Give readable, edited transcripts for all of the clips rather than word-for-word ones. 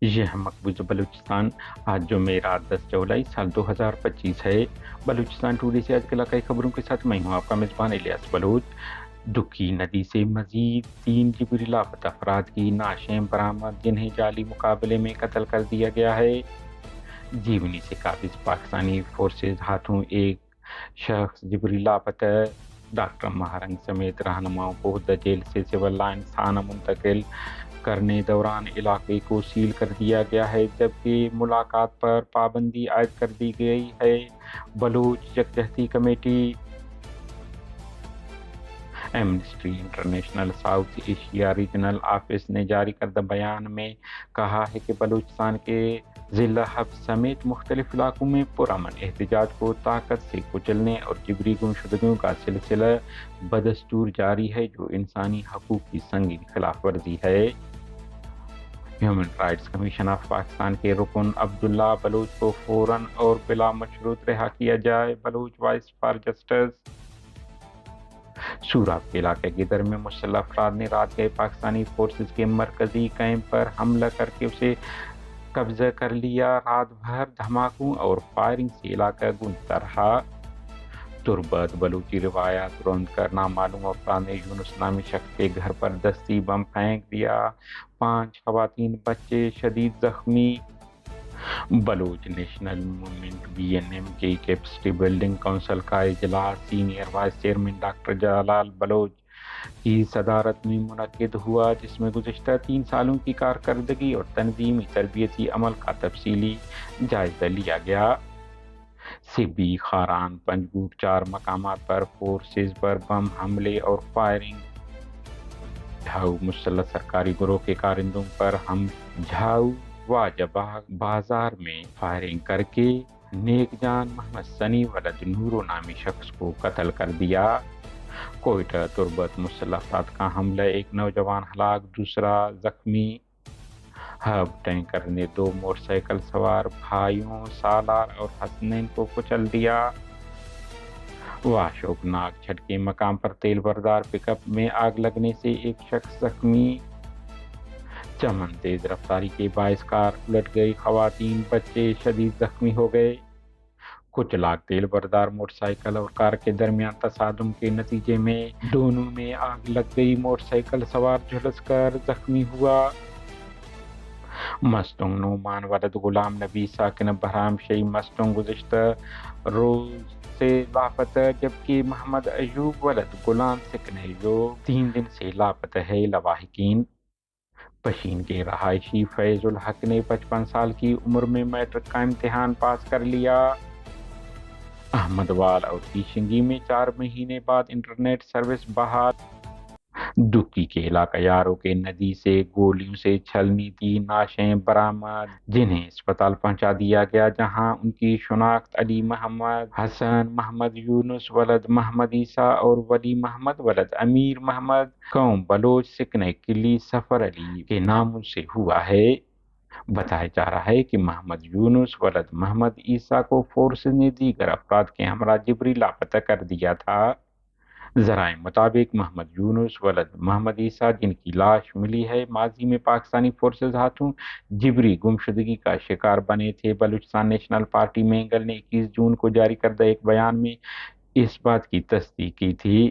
یہ ہے مقبوضہ بلوچستان۔ آج جمعرات 10 جولائی سال 2025 ہے۔ بلوچستان ٹوڈے سے آج کے علاقائی خبروں کے ساتھ میں ہوں آپ کا میزبان الیاس بلوچ۔ دکی ندی سے مزید 3 جبری لاپتہ افراد کی نعشیں برآمد، جنہیں جعلی مقابلے میں قتل کر دیا گیا ہے۔ جیونی سے قابض پاکستانی فورسز ہاتھوں ایک شخص جبری لاپتہ۔ ڈاکٹر مہارنگ سمیت رہنماؤں کو ہودہ جیل سے سول لائن تھانہ منتقل کرنے دوران علاقے کو سیل کر دیا گیا ہے، جبکہ ملاقات پر پابندی عائد کر دی گئی ہے۔ بلوچ یکجہتی committee Amnesty international south Asia regional office نے جاری کردہ بیان میں کہا ہے کہ بلوچستان کے ضلع حفظ سمیت مختلف علاقوں میں پرامن احتجاج کو طاقت سے کچلنے اور جبری گمشدگیوں کا سلسلہ بدستور جاری ہے، جو انسانی حقوق کی سنگین خلاف ورزی ہے۔ Human rights commission of Pakistan کے رکن عبداللہ بلوچ کو فوراً اور بلا مشروط رہا کیا جائے۔ Baloch Voice for Justice. Sorab کے علاقے گدر میں مسلح افراد نے رات گئے پاکستانی فورسز کے مرکزی کیمپ پر حملہ کر کے اسے قبضہ کر لیا۔ رات بھر دھماکوں اور فائرنگ سے علاقہ گونجتا رہا۔ تربت بلوچی روایات روند کر نامعلوم افراد نے یونس نامی شخص کے گھر پر دستی بم پھینک دیا، 5 خواتین بچے شدید زخمی۔ Baloch national movement B N M کی کیپیسٹی بلڈنگ کونسل کا اجلاس senior vice chairman doctor Jalal Baloch کی صدارت میں منعقد ہوا، جس میں گزشتہ 3 سالوں کی کارکردگی اور تنظیمی تربیتی عمل کا تفصیلی جائزہ لیا گیا۔ سبی، خاران، پنجگور 4 مقامات پر فورسز پر بم حملے اور فائرنگ۔ جھاؤ مسلح سرکاری گروہ کے کارندوں پر جھاؤ واجہ بازار میں فائرنگ کر کے نیک جان محمد سنی ولد نورو نامی شخص کو قتل کر دیا۔ کوئٹہ تربت مسلح افراد کا حملہ، 1 نوجوان ہلاک، دوسرا زخمی۔ ہب ٹینکر نے 2 موٹر سائیکل سوار بھائیوں سالار اور حسنین کو کچل دیا۔ واشوک ناگ چھٹ کے مقام پر تیل بردار پک اپ میں آگ لگنے سے 1 شخص زخمی۔ چمن تیز رفتاری کے باعث کار الٹ گئی، خواتین بچے شدید زخمی ہو گئے۔ کچلاک تیل بردار موٹر سائیکل اور کار کے درمیان تصادم کے نتیجے میں دونوں میں آگ لگ گئی، موٹر سائیکل سوار جھلس کر زخمی ہوا۔ مستونگ نعمان ولد غلام نبی ساکن بہرام شہی مستونگ گزشتہ روز سے لاپتہ، جبکہ محمد ایوب ولد غلام سکن ایوب 3 دن سے لاپتہ ہے۔ لواحقین پشین کے رہائشی فیض الحق نے 55 سال کی عمر میں میٹرک کا امتحان پاس کر لیا۔ احمد وال اور کیشنگی میں 4 مہینے بعد انٹرنیٹ سروس بحال۔ دکی کے علاقہ یاروں کے ندی سے گولیوں سے چھلنی 3 نعشیں برآمد، جنہیں اسپتال پہنچا دیا گیا، جہاں ان کی شناخت علی محمد حسن، محمد یونس ولد محمد عیسیٰ اور ولی محمد ولد امیر محمد قوم بلوچ سکن کلی سفر علی کے ناموں سے ہوا ہے۔ بتایا جا رہا ہے کہ محمد یونس ولد محمد عیسیٰ کو فورسز نے دیگر افراد کے ہمراہ جبری لاپتہ کر دیا تھا۔ ذرائع مطابق محمد یونس ولد محمد عیسیٰ، جن کی لاش ملی ہے، ماضی میں پاکستانی فورسز ہاتھوں جبری گمشدگی کا شکار بنے تھے۔ بلوچستان نیشنل پارٹی مینگل نے 21 جون کو جاری کردہ ایک بیان میں اس بات کی تصدیق کی تھی۔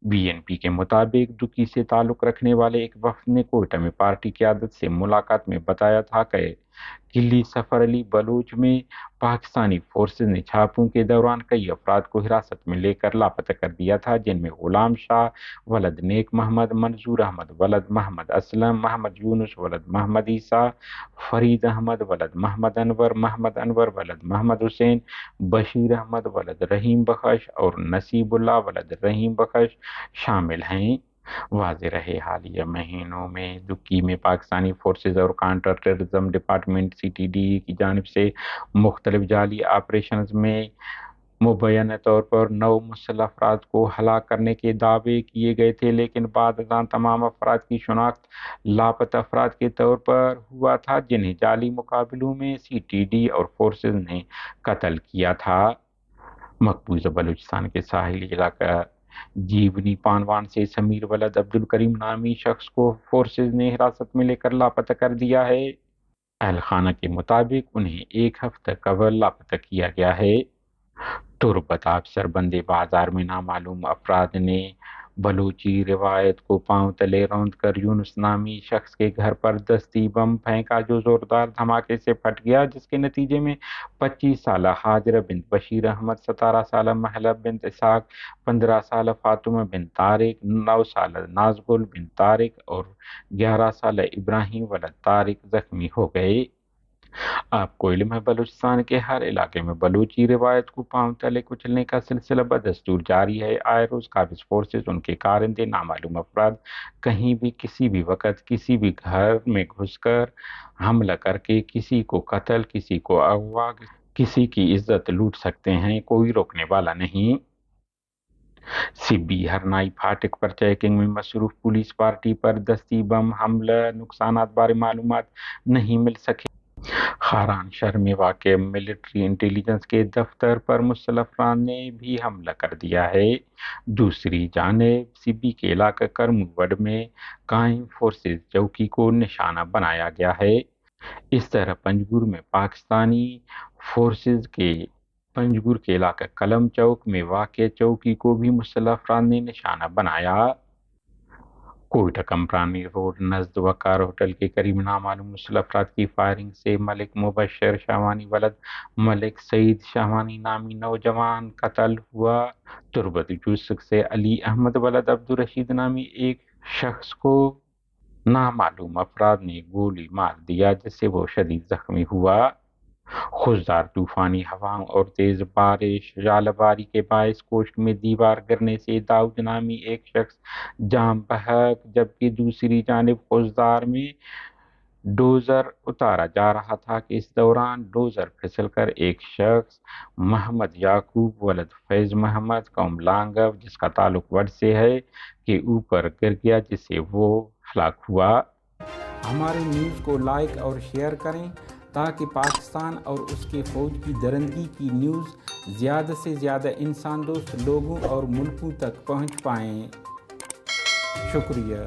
بی این پی کے مطابق دکی سے تعلق رکھنے والے ایک وفد نے کوئٹہ میں پارٹی قیادت سے ملاقات میں بتایا تھا کہ قلی سفر علی بلوچ میں پاکستانی فورسز نے چھاپوں کے دوران کئی افراد کو حراست میں لے کر لاپتہ کر دیا تھا، جن میں غلام شاہ ولد نیک محمد، منظور احمد ولد محمد اسلم، محمد یونس ولد محمد عیسیٰ، فرید احمد ولد محمد انور ولد محمد حسین، بشیر احمد ولد رحیم بخش اور نصیب اللہ ولد رحیم بخش شامل ہیں۔ واضح رہے حالیہ مہینوں میں دکی میں پاکستانی فورسز اور counter terrorism department C T D کی جانب سے مختلف جعلی آپریشنز میں مبینہ طور پر 9 مسلح افراد کو ہلاک کرنے کے دعوے کیے گئے تھے، لیکن بعد ازاں تمام افراد کی شناخت لاپتہ افراد کے طور پر ہوا تھا، جنہیں جعلی مقابلوں میں سی ٹی ڈی اور فورسز نے قتل کیا تھا۔ مقبوضہ بلوچستان کے ساحلی علاقہ جیونی پانوان سے سمیر ولد عبدالکریم نامی شخص کو فورسز نے حراست میں لے کر لاپتہ کر دیا ہے۔ اہل خانہ کے مطابق انہیں ایک ہفتہ قبل لاپتہ کیا گیا ہے۔ تربت آفیسر بندے بازار میں نامعلوم افراد نے بلوچی روایت کو پاؤں تلے روند کر یونس نامی شخص کے گھر پر دستی بم پھینکا، جو زوردار دھماکے سے پھٹ گیا، جس کے نتیجے میں 25 سالہ ہاجرہ بنت بشیر احمد، 17 سالہ مہلہ بنت اسحاق، 15 سالہ فاطمہ بنت طارق، 9 سالہ نازگل بنت طارق اور 11 سالہ ابراہیم ولد طارق زخمی ہو گئے۔ آپ کو علم ہے بلوچستان کے ہر علاقے میں بلوچی روایت کو پاؤں تلے کچلنے کا سلسلہ بدستور جاری ہے۔ آئے روز قابض فورسز، ان کے کارندے، نامعلوم افراد کہیں بھی کسی بھی وقت کسی بھی گھر میں گھس کر حملہ کر کے کسی کو قتل، کسی کو اغوا، کسی کی عزت لوٹ سکتے ہیں، کوئی روکنے والا نہیں۔ سبی ہرنائی پھاٹک پر چیکنگ میں مصروف پولیس پارٹی پر دستی بم حملہ، نقصانات بارے معلومات نہیں مل سکے۔ خاران شہر میں واقع ملٹری انٹیلیجنس کے دفتر پر مسلح افراد نے بھی حملہ کر دیا ہے۔ دوسری جانب سبی کے علاقہ کرموڈ میں قائم فورسز چوکی کو نشانہ بنایا گیا ہے۔ اس طرح پنجگور میں پاکستانی فورسز کے پنجگور کے علاقہ کلم چوک میں واقع چوکی کو بھی مسلح افراد نے نشانہ بنایا۔ کوئٹہ کمرانی روڈ نزد وقار ہوٹل کے قریب نامعلوم مسلح افراد کی فائرنگ سے ملک مبشر شاہوانی ولد ملک سعید شاہوانی نامی نوجوان قتل ہوا۔ تربت یوسف سے علی احمد ولد عبدالرشید نامی ایک شخص کو نامعلوم افراد نے گولی مار دیا، جس سے وہ شدید زخمی ہوا۔ خضدار طوفانی ہواؤں اور تیز بارش ژالہ باری کے باعث کوشٹ میں دیوار گرنے سے داؤد نامی ایک شخص جاں بحق، جبکہ دوسری جانب خضدار میں ڈوزر اتارا جا رہا تھا کہ اس دوران ڈوزر پھسل کر ایک شخص محمد یعقوب ولد فیض محمد قوم لانگو، جس کا تعلق وڈ سے ہے، کے اوپر گر گیا، جس سے وہ ہلاک ہوا۔ ہماری نیوز کو لائک اور شیئر کریں تاکہ پاکستان اور اس کے فوج کی درندگی کی نیوز زیادہ سے زیادہ انسان دوست لوگوں اور ملکوں تک پہنچ پائیں۔ شکریہ۔